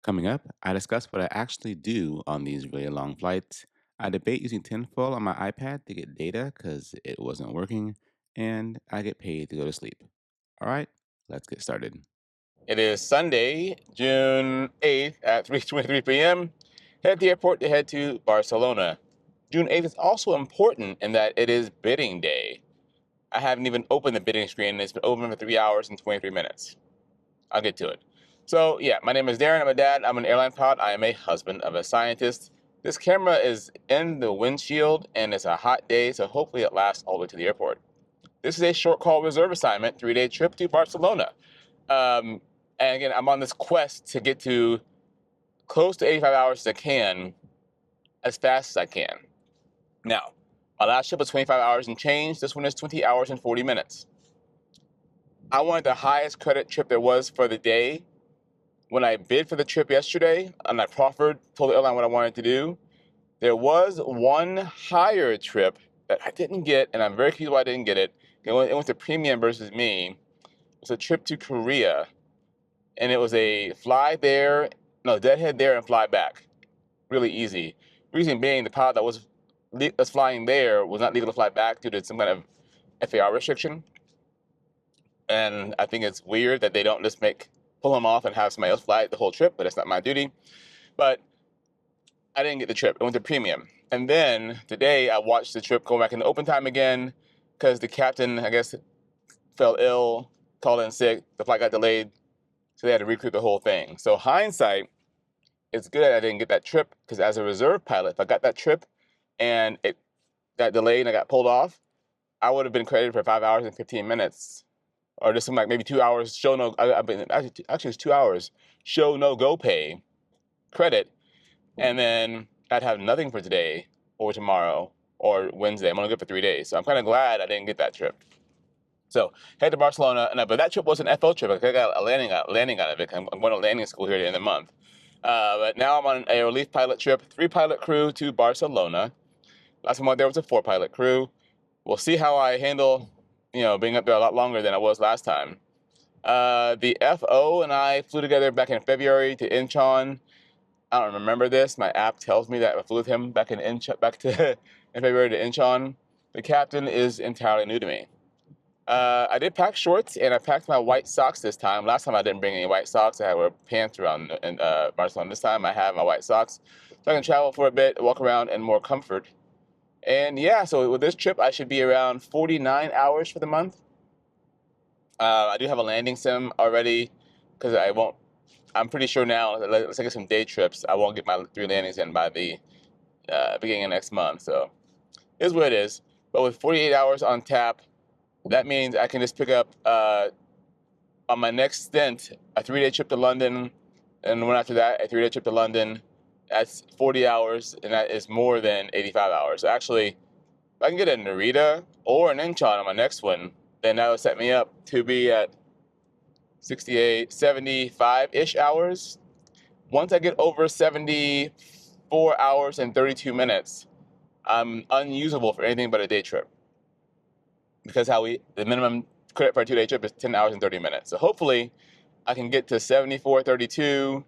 Coming up, I discuss what I actually do on these really long flights. I debate using tinfoil on my iPad to get data because it wasn't working, and I get paid to go to sleep. All right, let's get started. It is Sunday, June 8th at 3:23 p.m. Head to the airport to head to Barcelona. June 8th is also important in that it is bidding day. I haven't even opened the bidding screen, and it's been open for 3 hours and 23 minutes. I'll get to it. So, yeah, my name is Darren. I'm a dad. I'm an airline pilot. I am a husband of a scientist. This camera is in the windshield, and it's a hot day, so hopefully it lasts all the way to the airport. This is a short call reserve assignment, 3-day trip to Barcelona. Um, and again, I'm on this quest to get to close to 85 hours as I can, as fast as I can. Now, my last trip was 25 hours and change. This one is 20 hours and 40 minutes. I wanted the highest credit trip there was for the day. When I bid for the trip yesterday and I told the airline what I wanted to do, there was one higher trip that I didn't get, and I'm very confused why I didn't get it. It went to premium versus me. It's a trip to Korea, and it was a fly there, no, deadhead there and fly back. Really easy. Reason being, the pilot that was flying there was not legal to fly back due to some kind of FAR restriction. And I think it's weird that they don't just pull him off and have somebody else fly the whole trip, but it's not my duty. But I didn't get the trip. It went to premium. And then today I watched the trip go back into open time again because the captain, I guess, fell ill, called in sick. The flight got delayed. So they had to recruit the whole thing. So hindsight, it's good I didn't get that trip because as a reserve pilot, if I got that trip and it got delayed and I got pulled off, I would have been credited for 5 hours and 15 minutes. Or just some like maybe 2 hours show no, actually it was 2 hours, show no go pay credit. And then I'd have nothing for today or tomorrow or Wednesday. I'm only good for 3 days. So I'm kind of glad I didn't get that trip. So head to Barcelona, but that trip was an FO trip. I got a landing out of it. I'm going to landing school here at the end of the month. But now I'm on a relief pilot trip, 3-pilot crew to Barcelona. Last time I went there was a 4-pilot crew. We'll see how I handle, being up there a lot longer than I was last time. The FO and I flew together back in February to Incheon. I don't remember this. My app tells me that I flew with him back in February to Incheon. The captain is entirely new to me. I did pack shorts, and I packed my white socks this time. Last time I didn't bring any white socks. I had wear pants around in Barcelona. This time I have my white socks, so I can travel for a bit, walk around in more comfort. And yeah, so with this trip, I should be around 49 hours for the month. I do have a landing sim already because I'm pretty sure now, let's take some day trips. I won't get my 3 landings in by the beginning of next month. So it is what it is. But with 48 hours on tap, that means I can just pick up on my next stint a 3-day trip to London, and the one after that a 3-day trip to London. That's 40 hours, and that is more than 85 hours. Actually, if I can get a Narita or an Incheon on my next one, then that would set me up to be at 68, 75-ish hours. Once I get over 74 hours and 32 minutes, I'm unusable for anything but a day trip. Because the minimum credit for a 2-day trip is 10 hours and 30 minutes. So hopefully I can get to 74.32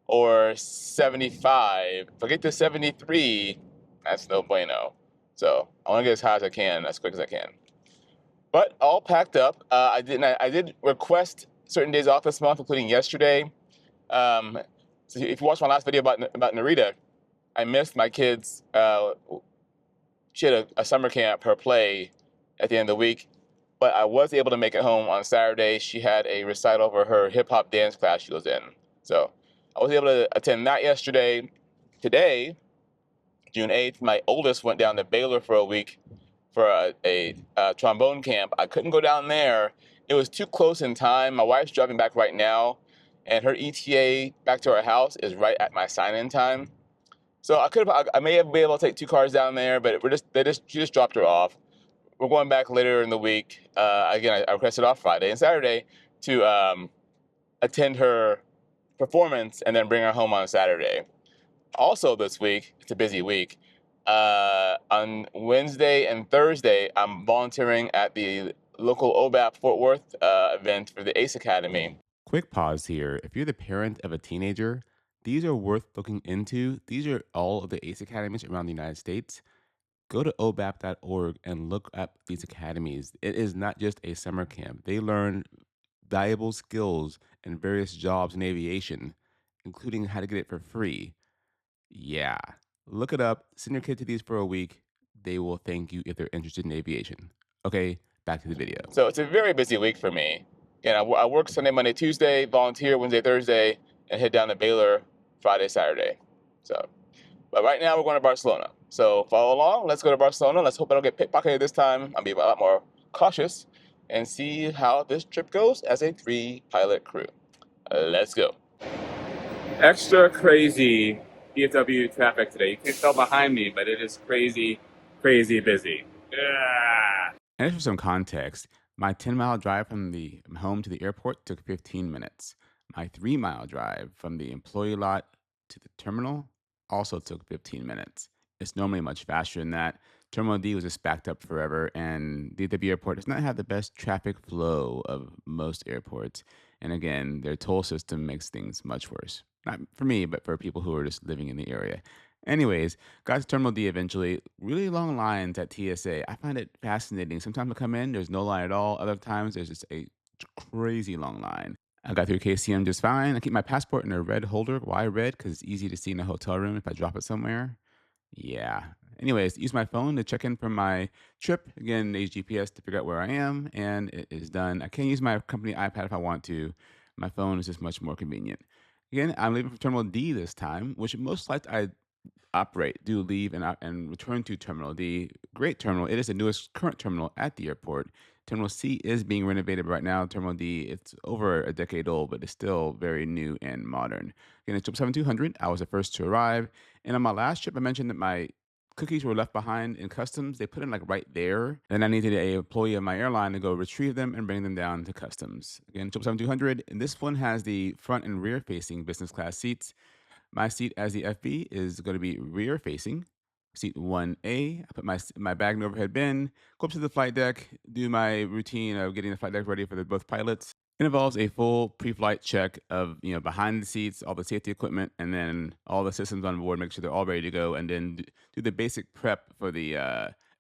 or 75. If I get to 73, that's no bueno. So I want to get as high as I can, as quick as I can. But all packed up. I did request certain days off this month, including yesterday. So if you watched my last video about Narita, I missed my kids. She had a summer camp, her play, at the end of the week, but I was able to make it home on Saturday. She had a recital for her hip hop dance class she was in. So I was able to attend that yesterday. Today, June 8th, my oldest went down to Baylor for a week for a trombone camp. I couldn't go down there. It was too close in time. My wife's driving back right now, and her ETA back to our house is right at my sign-in time. So I may have been able to take 2 cars down there, but she just dropped her off. We're going back later in the week. Again, I requested off Friday and Saturday to attend her performance and then bring her home on Saturday. Also this week, it's a busy week. On Wednesday and Thursday, I'm volunteering at the local OBAP Fort Worth event for the ACE Academy. Quick pause here. If you're the parent of a teenager, These are worth looking into. These are all of the ACE academies around the United States. Go to obap.org and look up these academies. It is not just a summer camp. They learn valuable skills and various jobs in aviation, including how to get it for free. Yeah. Look it up. Send your kid to these for a week. They will thank you if they're interested in aviation. Okay, back to the video. So it's a very busy week for me. I work Sunday, Monday, Tuesday, volunteer Wednesday, Thursday, and head down to Baylor Friday, Saturday. But right now we're going to Barcelona. So follow along. Let's go to Barcelona. Let's hope I don't get pickpocketed this time. I'll be a lot more cautious and see how this trip goes as a 3-pilot crew. Let's go. Extra crazy DFW traffic today. You can't tell behind me, but it is crazy, crazy busy. Yeah. And just for some context, my 10-mile drive from the home to the airport took 15 minutes. My 3-mile drive from the employee lot to the terminal also took 15 minutes. It's normally much faster than that. Terminal D was just backed up forever, and DFW Airport does not have the best traffic flow of most airports. And again, their toll system makes things much worse. Not for me, but for people who are just living in the area. Anyways, got to Terminal D eventually. Really long lines at TSA. I find it fascinating. Sometimes I come in, there's no line at all. Other times, there's just a crazy long line. I got through KCM just fine. I keep my passport in a red holder. Why red? Because it's easy to see in a hotel room if I drop it somewhere. Yeah. Anyways, use my phone to check in from my trip. Again, use GPS to figure out where I am, and it is done. I can use my company iPad if I want to. My phone is just much more convenient. Again, I'm leaving from Terminal D this time, which most flights I operate do leave and return to Terminal D. Great terminal. It is the newest current terminal at the airport. Terminal C is being renovated right now. Terminal D, it's over a decade old, but it's still very new and modern. Again, it's 77200. I was the first to arrive. And on my last trip, I mentioned that my cookies were left behind in customs. They put in like right there. And I needed a employee of my airline to go retrieve them and bring them down to customs. Again, 77200. And this one has the front and rear facing business class seats. My seat as the FB is going to be rear facing. Seat 1A. I put my bag in the overhead bin, go up to the flight deck, do my routine of getting the flight deck ready for both pilots. It involves a full pre-flight check of behind the seats, all the safety equipment, and then all the systems on board. Make sure they're all ready to go, and then do the basic prep for the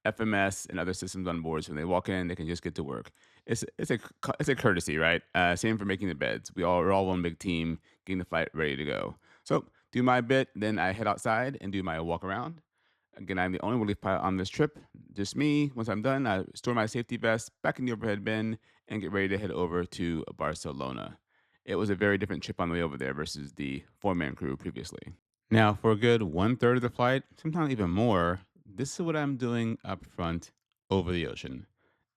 FMS and other systems on board. So when they walk in, they can just get to work. It's a courtesy, right? Same for making the beds. We're all one big team, getting the flight ready to go. So do my bit, then I head outside and do my walk around. Again, I'm the only relief pilot on this trip. Just me. Once I'm done, I store my safety vest back in the overhead bin and get ready to head over to Barcelona. It was a very different trip on the way over there versus the 4-man crew previously. Now, for a good 1/3 of the flight, sometimes even more, this is what I'm doing up front over the ocean.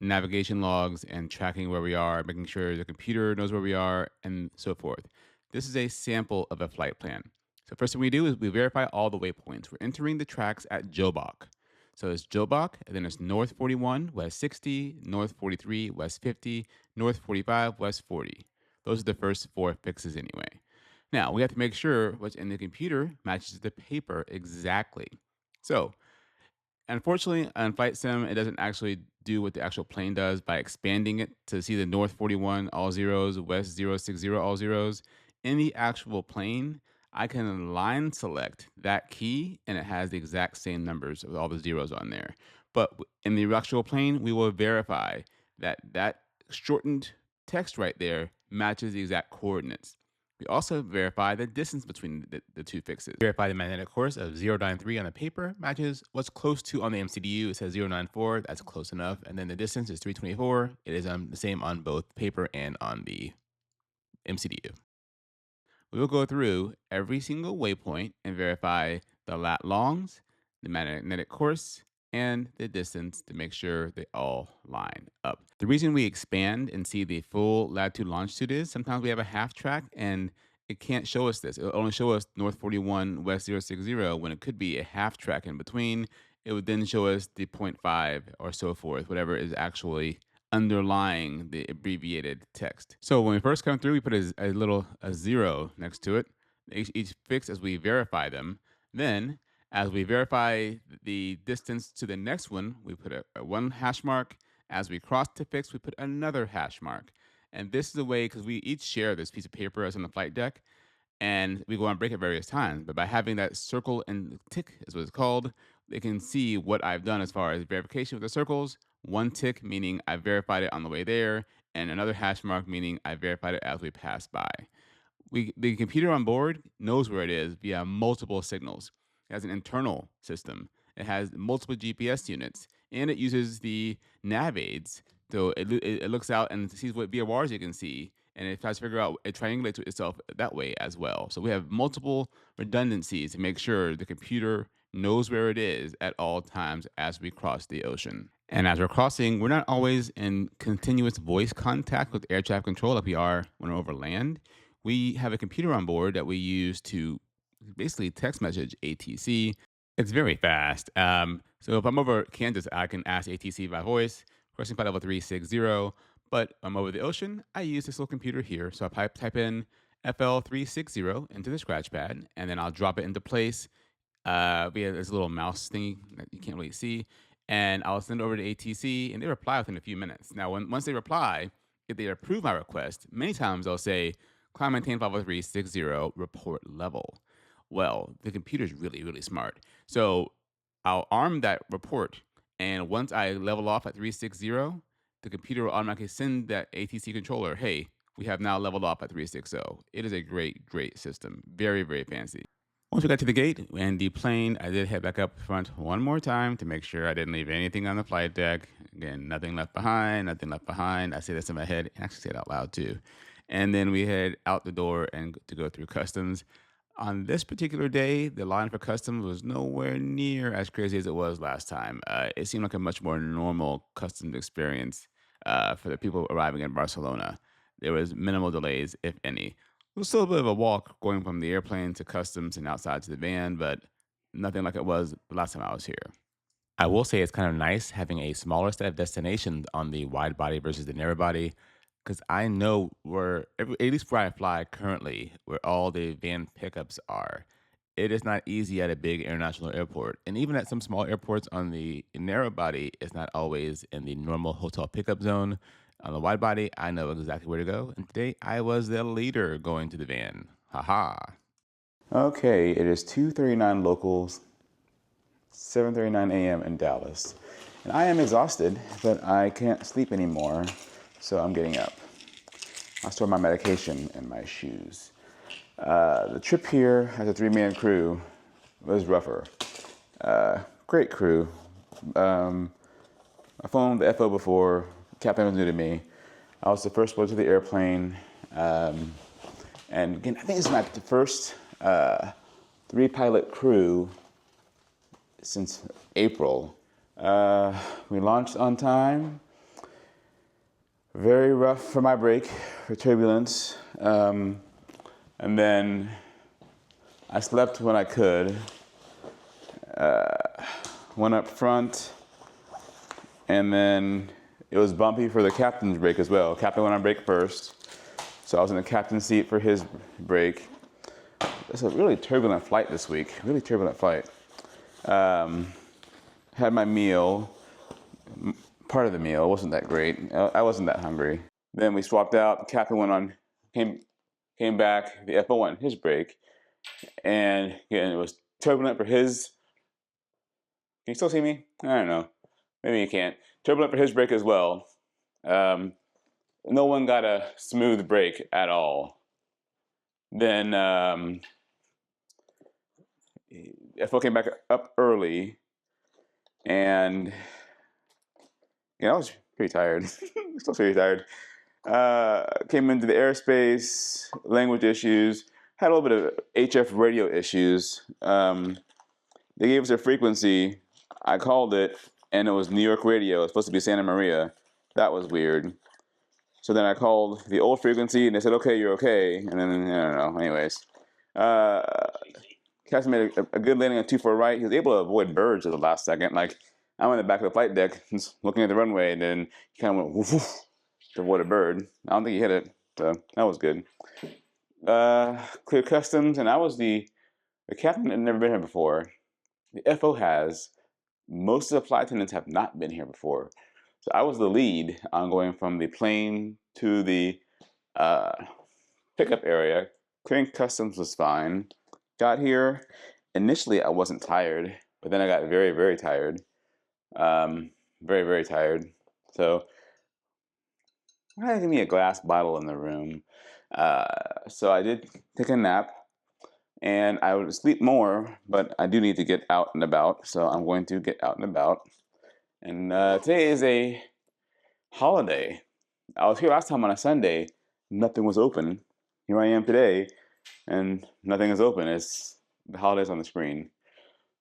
Navigation logs and tracking where we are, making sure the computer knows where we are, and so forth. This is a sample of a flight plan. So first thing we do is we verify all the waypoints. We're entering the tracks at Jobok. So it's Jobok, and then it's North 41, West 60, North 43, West 50, North 45, West 40. Those are the first 4 fixes anyway. Now, we have to make sure what's in the computer matches the paper exactly. So, unfortunately, on Flight Sim, it doesn't actually do what the actual plane does by expanding it to see the North 41 all zeros, West 060 all zeros. In the actual plane, I can line select that key and it has the exact same numbers of all the zeros on there. But in the actual plane, we will verify that shortened text right there matches the exact coordinates. We also verify the distance between the 2 fixes. Verify the magnetic course of 093 on the paper matches what's close to on the MCDU. It says 094. That's close enough. And then the distance is 324. It is the same on both paper and on the MCDU. We will go through every single waypoint and verify the lat longs, the magnetic course, and the distance to make sure they all line up. The reason we expand and see the full latitude longitude is sometimes we have a half track and it can't show us this. It'll only show us North 41, West 060 when it could be a half track in between. It would then show us the 0.5 or so forth, whatever is actually underlying the abbreviated text. So when we first come through, we put a 0 next to it, each fix as we verify them. Then as we verify the distance to the next one, we put a 1 hash mark. As we cross the fix, we put another hash mark. And this is the way, because we each share this piece of paper as on the flight deck, and we go on break at various times. But by having that circle and tick is what it's called, they can see what I've done as far as verification with the circles. One tick meaning I verified it on the way there, and another hash mark meaning I verified it as we pass by. The computer on board knows where it is via multiple signals. It has an internal system. It has multiple GPS units, and it uses the nav aids. So it looks out and sees what VORs it can see, and it tries to figure out it triangulates with itself that way as well. So we have multiple redundancies to make sure the computer knows where it is at all times as we cross the ocean. And as we're crossing, we're not always in continuous voice contact with air traffic control like we are when we're over land. We have a computer on board that we use to basically text message ATC. It's very fast. So if I'm over Kansas, I can ask ATC by voice, question flight level 360. But I'm over the ocean, I use this little computer here. So I type in FL360 into the scratch pad, and then I'll drop it into place via this little mouse thingy that you can't really see, and I'll send it over to ATC, and they reply within a few minutes. Now, once they reply, if they approve my request, many times they'll say, "Climb maintain 50360 report level." Well, the computer's really, really smart. So I'll arm that report, and once I level off at 360, the computer will automatically send that ATC controller, "Hey, we have now leveled off at 360." It is a great, great system. Very, very fancy. Once we got to the gate and the plane, I did head back up front one more time to make sure I didn't leave anything on the flight deck. Again, nothing left behind, nothing left behind. I say this in my head, and actually say it out loud too. And then we head out the door and to go through customs. On this particular day, the line for customs was nowhere near as crazy as it was last time. It seemed like a much more normal customs experience for the people arriving in Barcelona. There was minimal delays, if any. It was still a bit of a walk going from the airplane to customs and outside to the van, but nothing like it was the last time I was here. I will say it's kind of nice having a smaller set of destinations on the wide body versus the narrow body, because I know at least where I fly currently, where all the van pickups are. It is not easy at a big international airport. And even at some small airports on the narrow body, it's not always in the normal hotel pickup zone. On the wide body, I know exactly where to go. And today I was the leader going to the van. Haha. Okay, it is 2:39 locals, 7:39 a.m. in Dallas. And I am exhausted, but I can't sleep anymore, so I'm getting up. I store my medication in my shoes. The trip here as a three-man crew was rougher. Great crew. I phoned the FO before. Captain was new to me. I was the first one to the airplane. And again, I think this is my first three-pilot crew since April. We launched on time. Very rough for my break, for turbulence. And then I slept when I could. Went up front, and then it was bumpy for the captain's break as well. Captain went on break first, so I was in the captain's seat for his break. It's a really turbulent flight this week, really turbulent flight. Had my meal, part of the meal, wasn't that great. I wasn't that hungry. Then we swapped out, the captain came back, the FO went on his break, and again, it was turbulent for his. Can you still see me? I don't know. Maybe you can't. Turbulent for his break as well. No one got a smooth break at all. Then FO came back up early, and I was pretty tired. Still pretty tired. Came into the airspace, language issues, had a little bit of HF radio issues. They gave us a frequency. I called it, and it was New York radio. It's supposed to be Santa Maria. That was weird. So then I called the old frequency, and they said, "Okay, you're okay." And then I don't know. Anyways, Captain made a good landing on 2-4 right. He was able to avoid birds at the last second. Like I'm in the back of the flight deck, just looking at the runway, and then he kind of went woof, woof, to avoid a bird. I don't think he hit it, so that was good. Clear customs, and I was the captain had never been here before. The FO has. Most of the flight attendants have not been here before. So I was the lead on going from the plane to the pickup area, Clearing customs was fine. Got here. Initially, I wasn't tired, but then I got very, very tired. Um, very, very tired. So I had to give me a glass bottle in the room. So I did take a nap, and I would sleep more, but I do need to get out and about. So I'm going to get out and about. And today is a holiday. I was here last time on a Sunday. Nothing was open. Here I am today, and nothing is open. It's the holidays on the screen.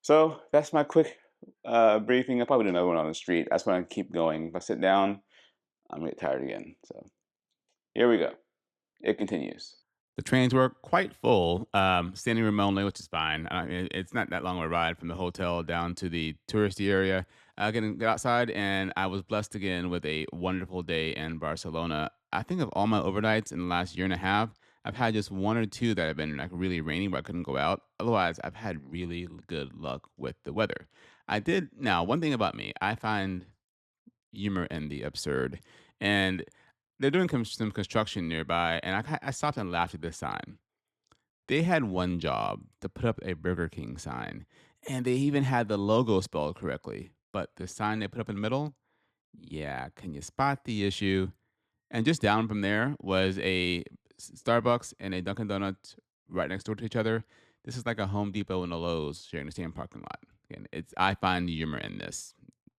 So that's my quick briefing. I'll probably do another one on the street. That's when I keep going. If I sit down, I'm gonna get tired again. So here we go. It continues. The trains were quite full, standing room only, which is fine. It's not that long of a ride from the hotel down to the touristy area. Getting outside, and I was blessed again with a wonderful day in Barcelona. I think of all my overnights in the last year and a half, I've had just one or two that have been like really rainy where I couldn't go out. Otherwise, I've had really good luck with the weather. I did now one thing about me, I find humor in the absurd. And they're doing some construction nearby, and I stopped and laughed at this sign. They had one job to put up a Burger King sign, and they even had the logo spelled correctly. But the sign they put up in the middle, yeah, can you spot the issue? And just down from there was a Starbucks and a Dunkin' Donuts right next door to each other. This is like a Home Depot and a Lowe's sharing the same parking lot. Again, I find humor in this.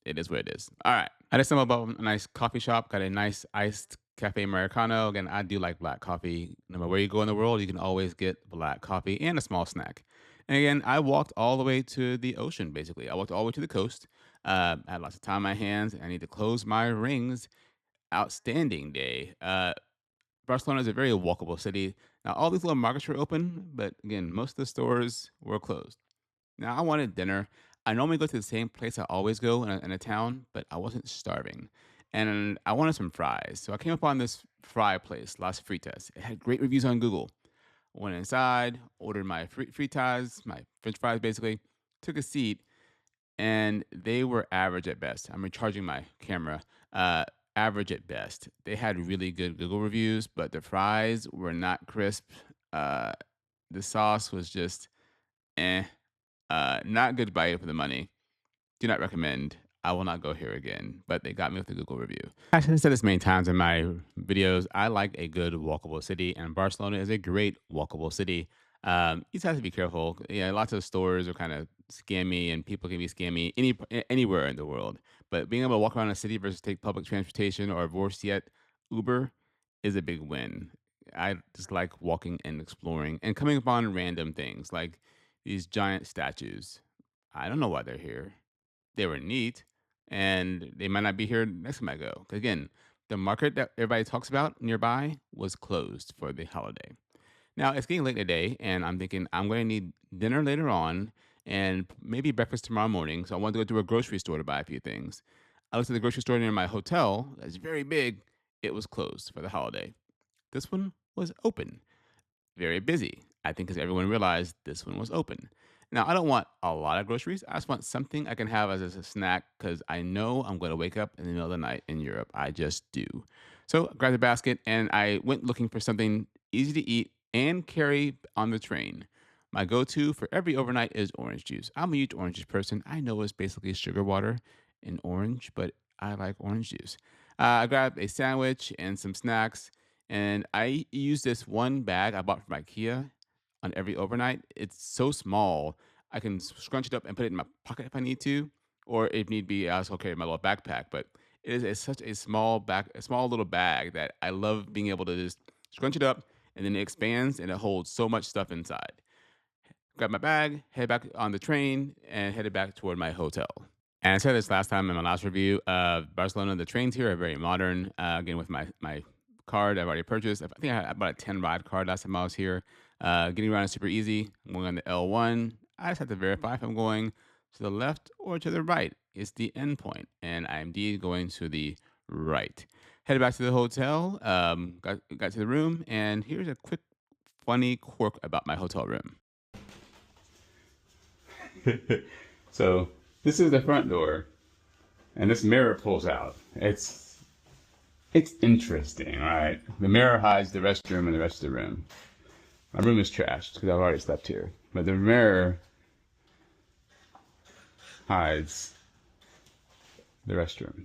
It is what it is. All right. I just stumbled about a nice coffee shop, got a nice iced cafe Americano. Again, I do like black coffee. No matter where you go in the world, you can always get black coffee and a small snack. And again, I walked all the way to the ocean, basically. I walked all the way to the coast. I had lots of time on my hands. I need to close my rings. Outstanding day. Barcelona is a very walkable city. Now, all these little markets were open, but again, most of the stores were closed. Now, I wanted dinner. I normally go to the same place I always go in a town, but I wasn't starving. And I wanted some fries. So I came upon this fry place, Las Fritas. It had great reviews on Google. Went inside, ordered my fritas, my french fries basically, took a seat, and they were average at best. I'm recharging my camera. Average at best. They had really good Google reviews, but the fries were not crisp. Uh, the sauce was just eh. Not good value for the money. Do not recommend. I will not go here again. But they got me with the Google review. I have said this many times in my videos. I like a good walkable city, and Barcelona is a great walkable city. You just have to be careful. Yeah, lots of stores are kind of scammy, and people can be scammy anywhere in the world. But being able to walk around a city versus take public transportation or worse yet, Uber is a big win. I just like walking and exploring and coming upon random things like these giant statues. I don't know why they're here. They were neat, and they might not be here next time I go. 'Cause again, the market that everybody talks about nearby was closed for the holiday. Now it's getting late in the day, and I'm thinking I'm going to need dinner later on and maybe breakfast tomorrow morning. So I wanted to go to a grocery store to buy a few things. I looked at the grocery store near my hotel. That's very big. It was closed for the holiday. This one was open, very busy. I think because everyone realized this one was open. Now, I don't want a lot of groceries. I just want something I can have as a snack because I know I'm going to wake up in the middle of the night in Europe. I just do. So I grabbed a basket and I went looking for something easy to eat and carry on the train. My go to for every overnight is orange juice. I'm a huge orange juice person. I know it's basically sugar water and orange, but I like orange juice. I grabbed a sandwich and some snacks, and I use this one bag I bought from IKEA on every overnight. It's so small, I can scrunch it up and put it in my pocket if I need to, or if need be, I also carry my little backpack. But it's such a a small little bag that I love being able to just scrunch it up, and then it expands and it holds so much stuff inside. Grab my bag, head back on the train, and headed back toward my hotel. And I said this last time in my last review of Barcelona. The trains here are very modern. Again, with my card I've already purchased. I think I bought a 10 ride card last time I was here. Getting around is super easy. I'm going on the L1. I just have to verify if I'm going to the left or to the right. It's the end point, and I'm indeed going to the right. Headed back to the hotel. Got to the room, and here's a quick funny quirk about my hotel room. So this is the front door, and this mirror pulls out. It's interesting, all right? The mirror hides the restroom and the rest of the room. My room is trashed because I've already slept here. But the mirror hides the restroom.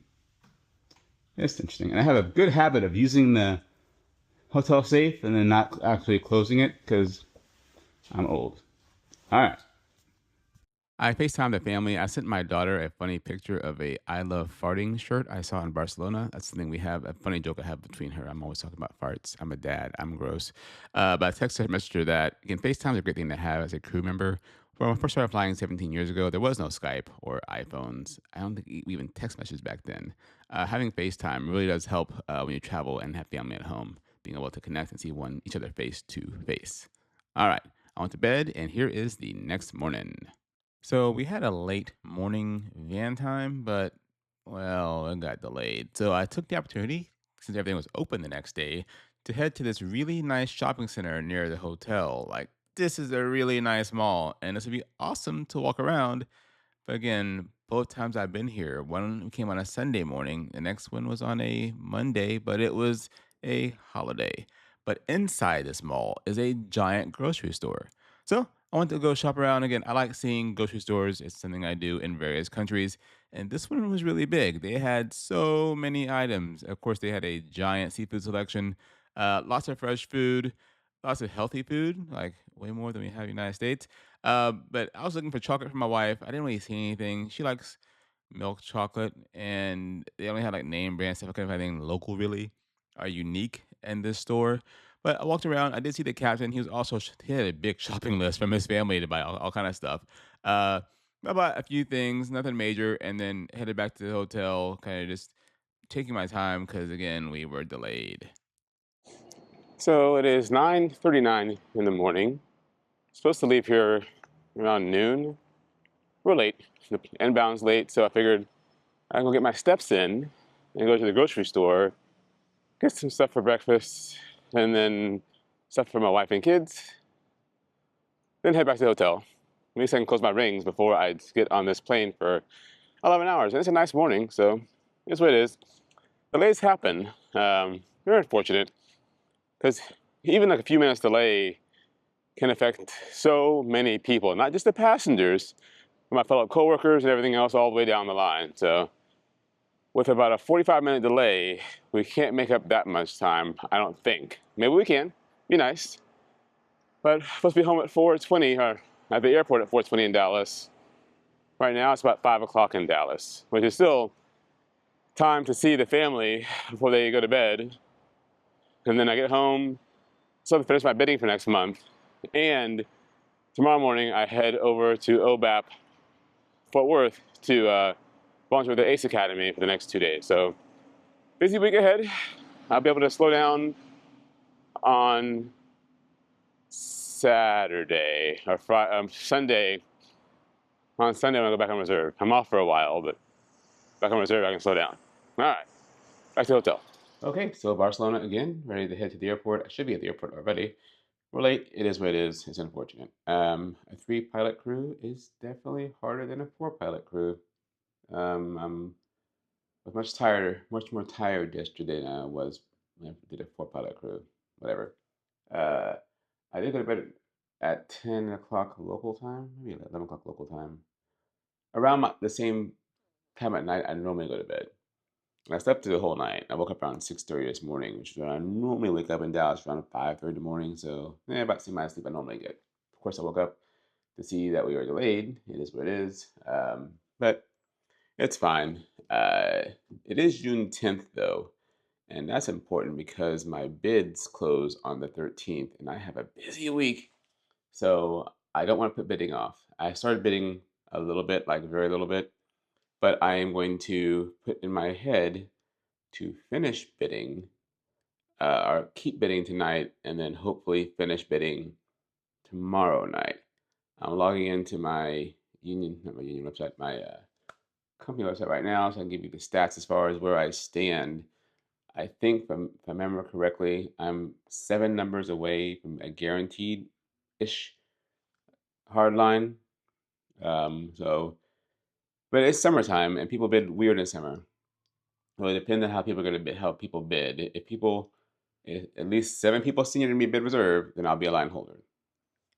It's interesting. And I have a good habit of using the hotel safe and then not actually closing it because I'm old. All right. I FaceTimed the family. I sent my daughter a funny picture of a "I love farting" shirt I saw in Barcelona. That's something we have, a funny joke I have between her. I'm always talking about farts. I'm a dad. I'm gross. But I texted her, messaged her that, again, FaceTime is a great thing to have as a crew member. When I first started flying 17 years ago, there was no Skype or iPhones. I don't think we even text messages back then. Having FaceTime really does help when you travel and have family at home, being able to connect and see each other face to face. All right, I went to bed, and here is the next morning. So we had a late morning van time, but well, it got delayed. So I took the opportunity, since everything was open the next day, to head to this really nice shopping center near the hotel. Like, this is a really nice mall, and this would be awesome to walk around. But again, both times I've been here, one came on a Sunday morning, the next one was on a Monday, but it was a holiday. But inside this mall is a giant grocery store. So I went to go shop around again. I like seeing grocery stores. It's something I do in various countries. And this one was really big. They had so many items. Of course, they had a giant seafood selection, lots of fresh food, lots of healthy food, like way more than we have in the United States. But I was looking for chocolate for my wife. I didn't really see anything. She likes milk chocolate, and they only had like name brand stuff. I couldn't find anything local really or unique in this store. But I walked around. I did see the captain. He was also he had a big shopping list from his family to buy all kind of stuff. Uh, I bought a few things, nothing major, and then headed back to the hotel. Kind of just taking my time because again we were delayed. So it is 9:39 in the morning. Supposed to leave here around noon. We're late. The inbound's late, so I figured I'd go get my steps in and go to the grocery store, get some stuff for breakfast, and then stuff for my wife and kids, then head back to the hotel. At least I can close my rings before I get on this plane for 11 hours. And it's a nice morning, so it's what it is. Delays happen. Very unfortunate because even like a few minutes delay can affect so many people, not just the passengers, but my fellow coworkers and everything else all the way down the line. So with about a 45-minute delay, we can't make up that much time, I don't think. Maybe we can. Be nice. But supposed to be home at 4:20 or at the airport at 4:20 in Dallas. Right now it's about 5 o'clock in Dallas, which is still time to see the family before they go to bed. And then I get home, so I finish my bidding for next month. And tomorrow morning I head over to OBAP Fort Worth to volunteer with the ACE Academy for the next 2 days. So busy week ahead. I'll be able to slow down on Saturday or Sunday. On Sunday, I'm gonna go back on reserve. I'm off for a while, but back on reserve, I can slow down. All right, back to the hotel. Okay, so Barcelona again, ready to head to the airport. I should be at the airport already. We're late. It is what it is. It's unfortunate. A three-pilot crew is definitely harder than a four-pilot crew. I'm was much more tired yesterday than I was when I did a four-pilot crew. Whatever. Uh, I did go to bed at 10 o'clock local time, maybe 11 o'clock local time. Around the same time at night I normally go to bed. And I slept through the whole night. I woke up around 6:30 this morning, which is when I normally wake up in Dallas around 5:30 in the morning. So, about the same amount of sleep I normally get. Of course, I woke up to see that we were delayed. It is what it is. But it's fine. It is June 10th, though. And that's important because my bids close on the 13th, and I have a busy week. So I don't want to put bidding off. I started bidding a little bit, like very little bit, but I am going to put in my head to finish bidding or keep bidding tonight and then hopefully finish bidding tomorrow night. I'm logging into my not my union website, my company website right now, so I can give you the stats as far as where I stand. I think, if I remember correctly, I'm 7 numbers away from a guaranteed-ish hard line. So, but it's summertime and people bid weird in summer. So it depends on how people are going to bid, how people bid. If people at least 7 people senior to me bid reserve, then I'll be a line holder.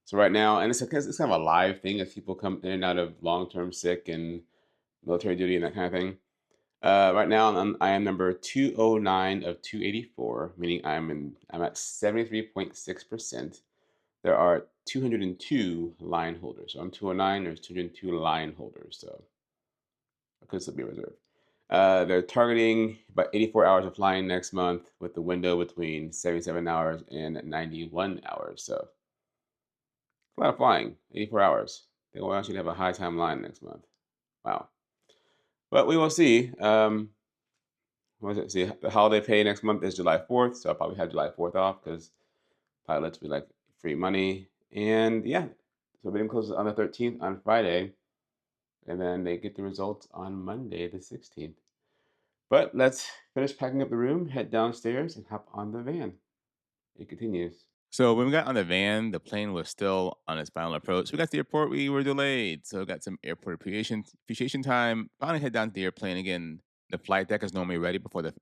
So right now, and it's kind of a live thing as people come in and out of long-term sick and military duty and that kind of thing. Right now, I am number 209 of 284, meaning I'm at 73.6%. There are 202 line holders. So I'm 209. There's 202 line holders. So I could still be reserved. They're targeting about 84 hours of flying next month, with the window between 77 hours and 91 hours. So a lot of flying, 84 hours. They will actually have a high time line next month. Wow. But we will see. What was it? See, the holiday pay next month is July 4th, so I'll probably have July 4th off because pilots would like free money. And yeah, so bidding closes on the 13th on Friday, and then they get the results on Monday the 16th. But let's finish packing up the room, head downstairs, and hop on the van. It continues. So when we got on the van, the plane was still on its final approach. We got to the airport, we were delayed. So got some airport appreciation time. Finally head down to the airplane again. The flight deck is normally ready before the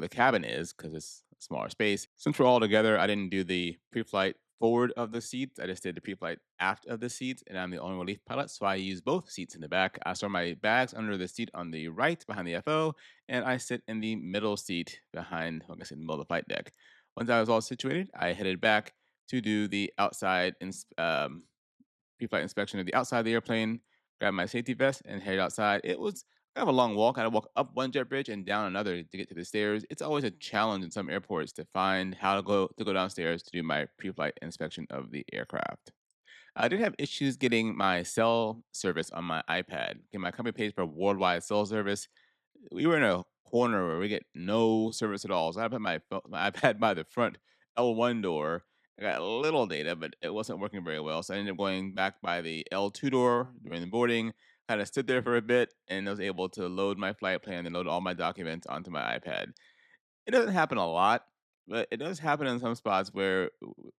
cabin is, because it's a smaller space. Since we're all together, I didn't do the pre-flight forward of the seats. I just did the pre-flight aft of the seats, and I'm the only relief pilot, so I use both seats in the back. I store my bags under the seat on the right behind the FO, and I sit in the middle seat behind, like I said, in the middle of the flight deck. Once I was all situated, I headed back to do the pre-flight inspection of the outside of the airplane, grabbed my safety vest, and headed outside. It was kind of a long walk. I had to walk up one jet bridge and down another to get to the stairs. It's always a challenge in some airports to find how to go downstairs to do my pre-flight inspection of the aircraft. I did have issues getting my cell service on my iPad. Okay, my company pays for worldwide cell service. We were in a corner where we get no service at all. So I put my iPad by the front L1 door. I got a little data, but it wasn't working very well. So I ended up going back by the L2 door during the boarding. Kind of stood there for a bit and was able to load my flight plan and load all my documents onto my iPad. It doesn't happen a lot, but it does happen in some spots where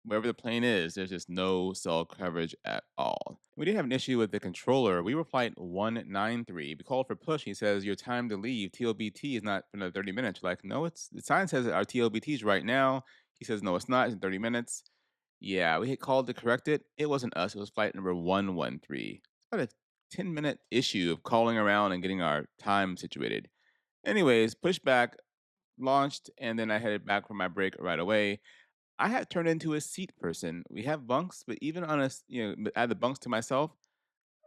wherever the plane is, there's just no cell coverage at all. We did have an issue with the controller. We were flight 193. We called for push. He says, your time to leave, TLBT, is not for another 30 minutes. We're like, no, it's the sign says that our TLBT is right now. He says, no, it's not. It's in 30 minutes. Yeah, we had called to correct it. It wasn't us. It was flight number 113. It's about a 10-minute issue of calling around and getting our time situated. Anyways, push back, launched, and then I headed back for my break right away. I had turned into a seat person. We have bunks, but even on I had the bunks to myself.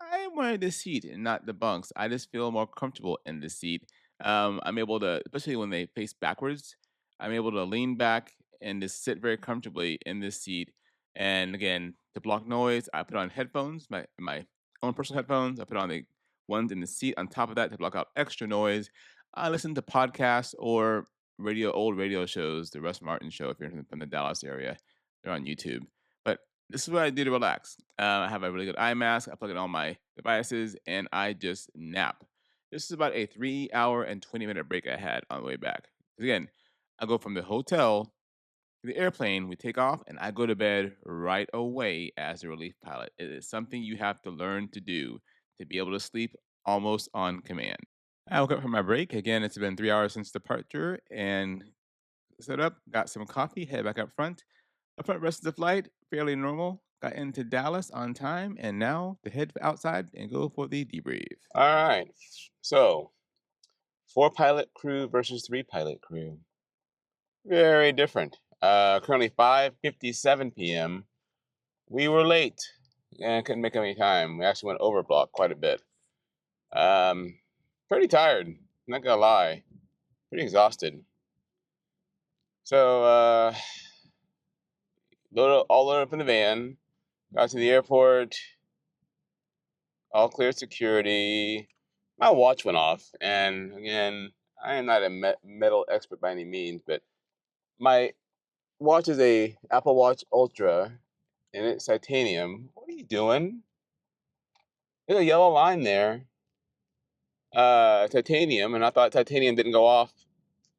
I wanted the seat and not the bunks. I just feel more comfortable in the seat. I'm able to, especially when they face backwards, I'm able to lean back and just sit very comfortably in this seat. And again, to block noise, I put on headphones, my own personal headphones. I put on the ones in the seat on top of that to block out extra noise. I listen to podcasts or old radio shows, the Russ Martin show, if you're from the Dallas area. They're on YouTube. But this is what I do to relax. I have a really good eye mask. I plug in all my devices and I just nap. This is about a 3 hour and 20-minute break I had on the way back. Again, I go from the hotel to the airplane, we take off, and I go to bed right away as a relief pilot. It is something you have to learn to do to be able to sleep almost on command. I woke up from my break. Again, it's been 3 hours since departure and set up, got some coffee, head back up front. Up front rest of the flight, fairly normal. Got into Dallas on time, and now to head outside and go for the debrief. All right. So, 4 pilot crew versus 3 pilot crew. Very different. Currently 5:57 p.m. We were late and couldn't make any time. We actually went over block quite a bit. Pretty tired, not gonna lie. Pretty exhausted. So, all loaded up in the van, got to the airport, all clear security. My watch went off, and again, I am not a metal expert by any means, but my watch is a Apple Watch Ultra, and it's titanium. What are you doing? There's a yellow line there. Titanium, and I thought titanium didn't go off,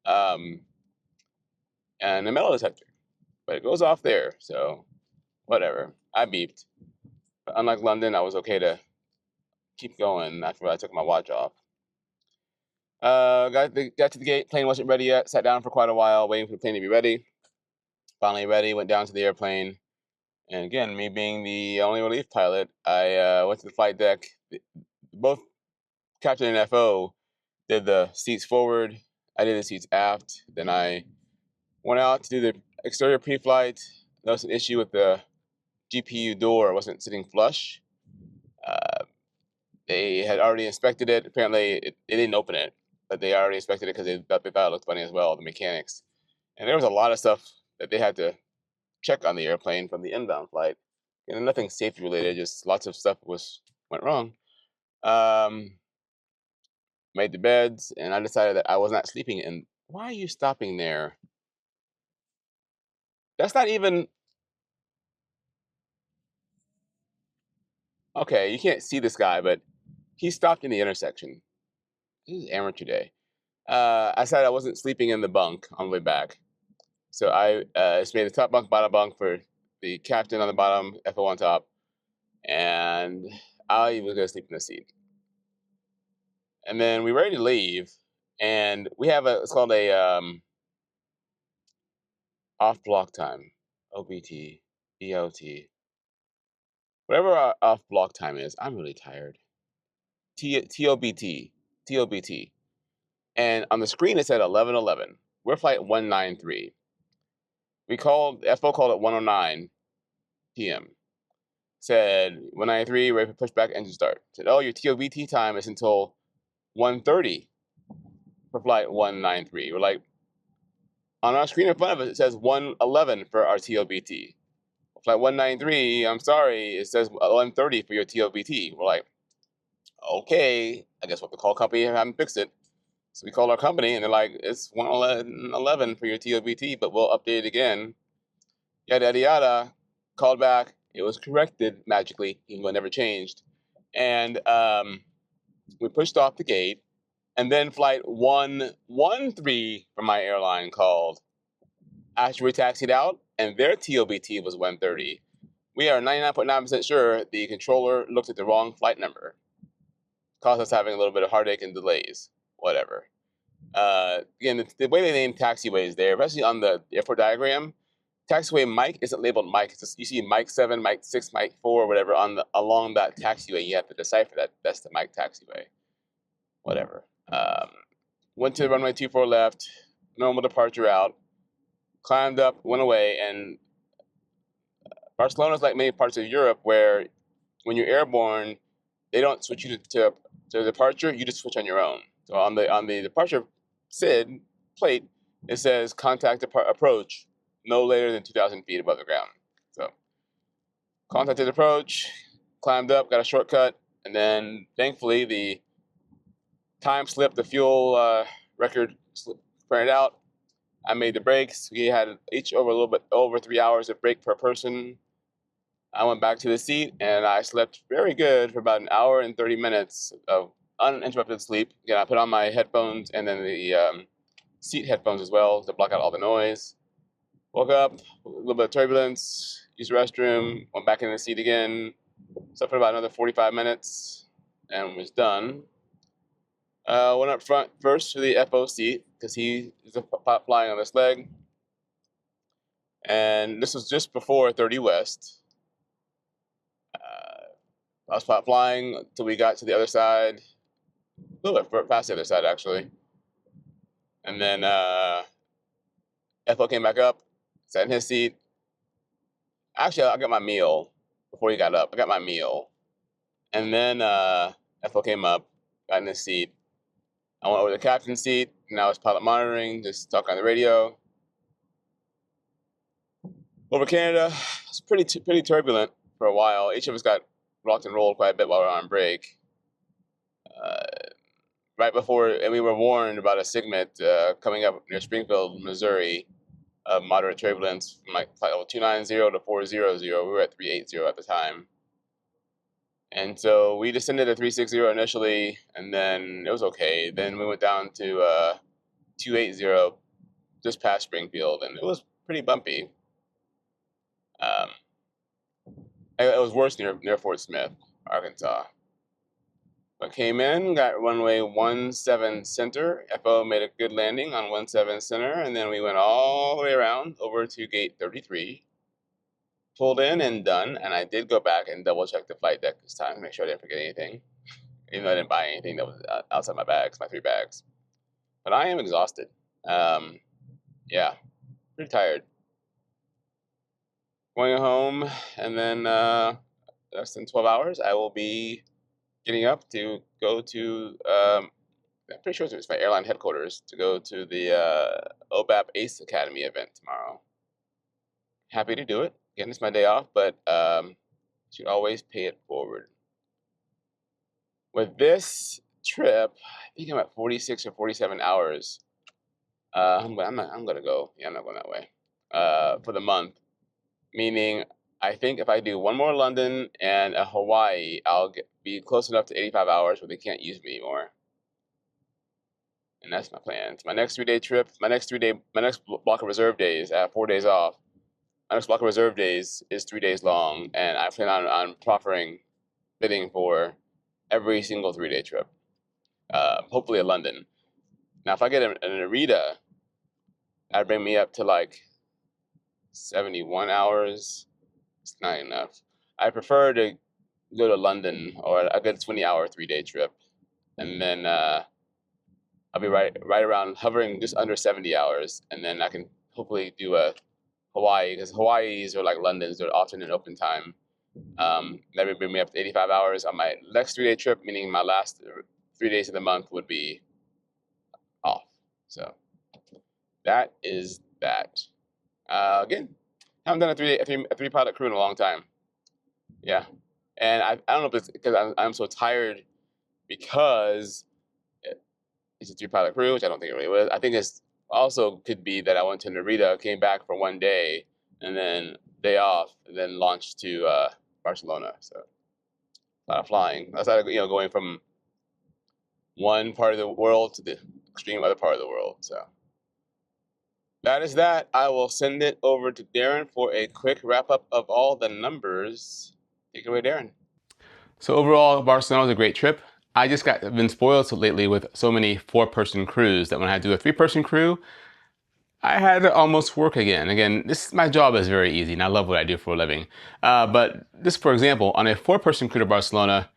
um, and a metal detector, but it goes off there. So whatever. I beeped. But unlike London, I was okay to keep going after I took my watch off. Got to the gate. Plane wasn't ready yet. Sat down for quite a while, waiting for the plane to be ready. Finally ready, went down to the airplane. And again, me being the only relief pilot, I went to the flight deck. Both captain and FO did the seats forward. I did the seats aft. Then I went out to do the exterior pre-flight. There was an issue with the GPU door. It wasn't sitting flush. Uh, they had already inspected it. Apparently, they didn't open it, but they already inspected it because they thought it looked funny as well, the mechanics. And there was a lot of stuff that they had to check on the airplane from the inbound flight. And nothing safety related, just lots of stuff went wrong. Um, Made the beds, and I decided that I was not sleeping in. Why are you stopping there? That's not even okay. You can't see this guy, but he stopped in the intersection. This is amateur day. I said I wasn't sleeping in the bunk on the way back, so I just made the top bunk, bottom bunk for the captain on the bottom, FO on top, and I was gonna sleep in the seat. And then we were ready to leave, and we have it's called a off block time, OBT, EOT, whatever our off block time is. I'm really tired. TOBT, TOBT, and on the screen it said 11:11. We're flight 193. We called FO called at 1:09 p.m. Said 193, ready for pushback engine start. Said, oh, your TOBT time is until 1:30 for flight 193. We're like, on our screen in front of us, it says 1:11 for our TOBT. Flight 193, I'm sorry, it says 11:30 for your TOBT. We're like, okay, I guess we'll have to call company and have them fix it. So we called our company, and they're like, it's 1:11 for your TOBT, but we'll update it again. Yada, yada, yada. Called back. It was corrected magically, even though it never changed. And we pushed off the gate. And then flight 113 from my airline called. After we taxied out, and their TOBT was 1:30. We are 99.9% sure the controller looked at the wrong flight number. Caused us having a little bit of heartache and delays. Whatever. Again, the way they name taxiways there, especially on the airport diagram, taxiway Mike isn't labeled Mike. It's just, you see Mike 7, Mike 6, Mike 4, whatever along that taxiway. You have to decipher that. That's the Mike taxiway. Whatever. Went to runway 24 left, normal departure out, climbed up, went away, and Barcelona is like many parts of Europe where when you're airborne, they don't switch you to departure. You just switch on your own. So on the departure SID plate, it says contact approach no later than 2,000 feet above the ground. So contacted approach, climbed up, got a shortcut, and then thankfully the time slip, the fuel record printed out. I made the breaks. We had each over a little bit over 3 hours of break per person. I went back to the seat and I slept very good for about an hour and 30 minutes of uninterrupted sleep. Again, I put on my headphones and then the seat headphones as well to block out all the noise. Woke up, a little bit of turbulence, used the restroom, went back in the seat again, slept for about another 45 minutes, and was done. Went up front first to the FO seat because he is flying on this leg. And this was just before 30 West. I was flying until we got to the other side, a little bit past the other side actually. And then FO came back up, sat in his seat. Actually, I got my meal before he got up. I got my meal. And then FO came up, got in his seat. I went over to the captain's seat, and I was pilot monitoring, just talking on the radio. Over Canada, it's pretty turbulent for a while. Each of us got rocked and rolled quite a bit while we were on break. Right before, and we were warned about a SIGMET coming up near Springfield, Missouri, of moderate turbulence from like flight level 290 to 400. We were at 380 at the time. And so we descended to 360 initially, and then it was okay. Then we went down to 280 just past Springfield, and it was pretty bumpy. It was worse near Fort Smith, Arkansas. I came in, got runway 17 center. FO made a good landing on 17 center, and then we went all the way around over to gate 33. Pulled in and done, and I did go back and double check the flight deck this time to make sure I didn't forget anything, even though I didn't buy anything that was outside my bags, my 3 bags. But I am exhausted. Yeah, pretty tired. Going home, and then less than 12 hours, I will be getting up to go to, I'm pretty sure it's my airline headquarters, to go to the OBAP ACE Academy event tomorrow. Happy to do it. Again, it's my day off, but should always pay it forward. With this trip, I think I'm at 46 or 47 hours. I'm gonna go. Yeah, I'm not going that way. For the month, meaning I think if I do one more London and a Hawaii, I'll be close enough to 85 hours where they can't use me anymore. And that's my plan. It's my next 3-day trip. My next block of reserve days. I have 4 days off. My next block of reserve days is 3 days long, and I plan on proffering bidding for every single 3-day trip. Hopefully a London. Now, if I get an Narita, that'd bring me up to like 71 hours. It's not enough. I prefer to go to London or a good 20-hour 3-day trip, and then I'll be right around hovering just under 70 hours, and then I can hopefully do a Hawaii, because Hawaiis are like Londons. They're often in open time. That would bring me up to 85 hours on my next 3-day trip, meaning my last 3 days of the month would be off. So that is that. Again, haven't done a 3-pilot crew in a long time. Yeah, and I don't know if it's because I'm so tired because it's a 3-pilot crew, which I don't think it really was. I think it's also could be that I went to Narita, came back for 1 day, and then day off, and then launched to Barcelona. So a lot of flying. Outside of going from one part of the world to the extreme other part of the world. So that is that. I will send it over to Darren for a quick wrap up of all the numbers. Take it away, Darren. So overall, Barcelona was a great trip. I just been spoiled lately with so many 4-person crews that when I do a 3-person crew, I had to almost work again. Again, my job is very easy, and I love what I do for a living. But this, for example, on a 4-person crew to Barcelona,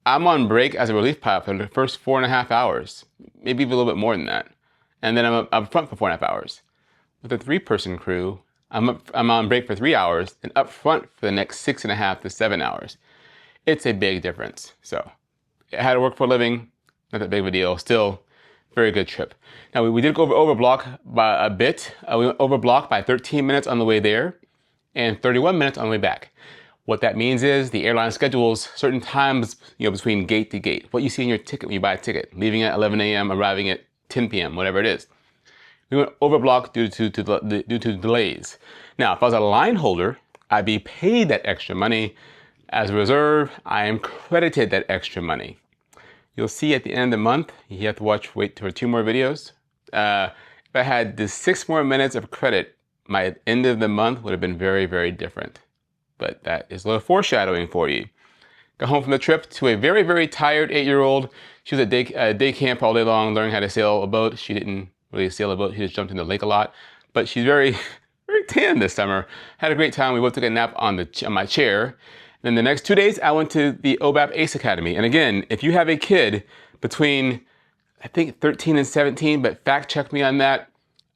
I'm on break as a relief pilot for the first 4.5 hours, maybe even a little bit more than that, and then I'm up front for 4.5 hours. With a 3-person crew, I'm on break for 3 hours and up front for the next 6.5 to 7 hours. It's a big difference. So I had to work for a living, not that big of a deal. Still, very good trip. Now we did go over block by a bit. We went over block by 13 minutes on the way there and 31 minutes on the way back. What that means is the airline schedules certain times, between gate to gate. What you see in your ticket when you buy a ticket, leaving at 11 a.m., arriving at 10 p.m., whatever it is. We went over block due to delays. Now, if I was a line holder, I'd be paid that extra money. As a reserve, I am credited that extra money. You'll see at the end of the month, you have to wait for 2 more videos. If I had the 6 more minutes of credit, my end of the month would have been very, very different. But that is a little foreshadowing for you. Got home from the trip to a very, very tired 8-year-old. She was at day camp all day long, learning how to sail a boat. She didn't really sail a boat. She just jumped in the lake a lot. But she's very, very tan this summer. Had a great time. We both took a nap on my chair. Then the next 2 days, I went to the OBAP ACE Academy. And again, if you have a kid between, I think, 13 and 17, but fact check me on that,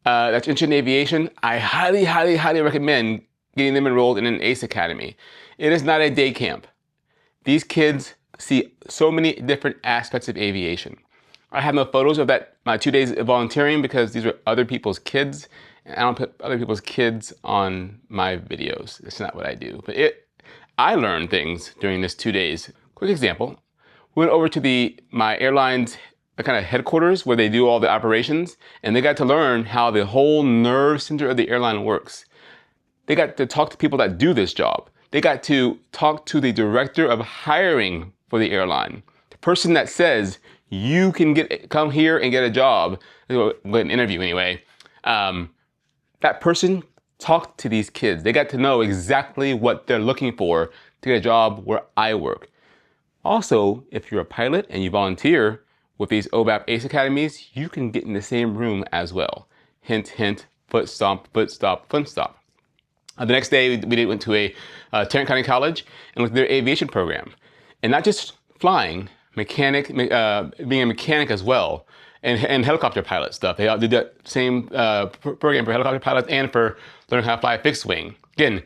that's interested in aviation, I highly, highly, highly recommend getting them enrolled in an ACE Academy. It is not a day camp. These kids see so many different aspects of aviation. I have no photos of my 2 days of volunteering because these were other people's kids. And I don't put other people's kids on my videos. That's not what I do. But I learned things during this 2 days. Quick example. We went over to my airline's kind of headquarters where they do all the operations, and they got to learn how the whole nerve center of the airline works. They got to talk to people that do this job. They got to talk to the director of hiring for the airline. The person that says, you can come here and get a job, an interview anyway. That person talked to these kids. They got to know exactly what they're looking for to get a job where I work. Also, if you're a pilot and you volunteer with these OBAP ACE academies, you can get in the same room as well. Hint, hint, foot stomp, foot stop, foot stop. The next day, we went to a Tarrant County College and looked at their aviation program. And not just flying, being a mechanic as well, and helicopter pilot stuff. They all did that same program for helicopter pilots and for learning how to fly a fixed wing. Again,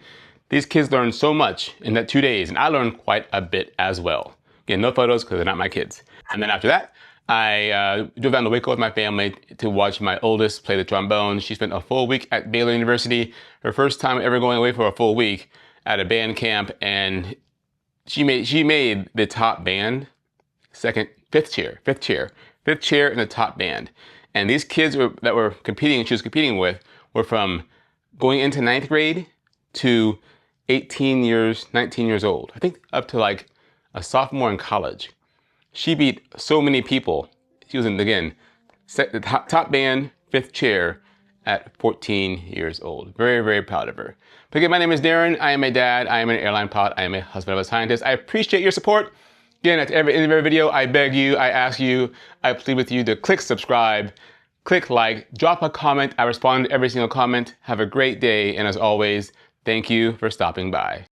these kids learned so much in that 2 days, and I learned quite a bit as well. Again, no photos because they're not my kids. And then after that, I drove down to Waco with my family to watch my oldest play the trombone. She spent a full week at Baylor University, her first time ever going away for a full week at a band camp, and she made the top band, fifth chair in the top band. And these kids that were competing, she was competing with, were from going into 9th grade to 18 years, 19 years old. I think up to like a sophomore in college. She beat so many people. She was in, again, the top band, 5th chair at 14 years old. Very, very proud of her. But again, my name is Darren. I am a dad. I am an airline pilot. I am a husband of a scientist. I appreciate your support. Again, at the end of every video, I beg you, I ask you, I plead with you to click subscribe, click like, drop a comment. I respond to every single comment. Have a great day. And as always, thank you for stopping by.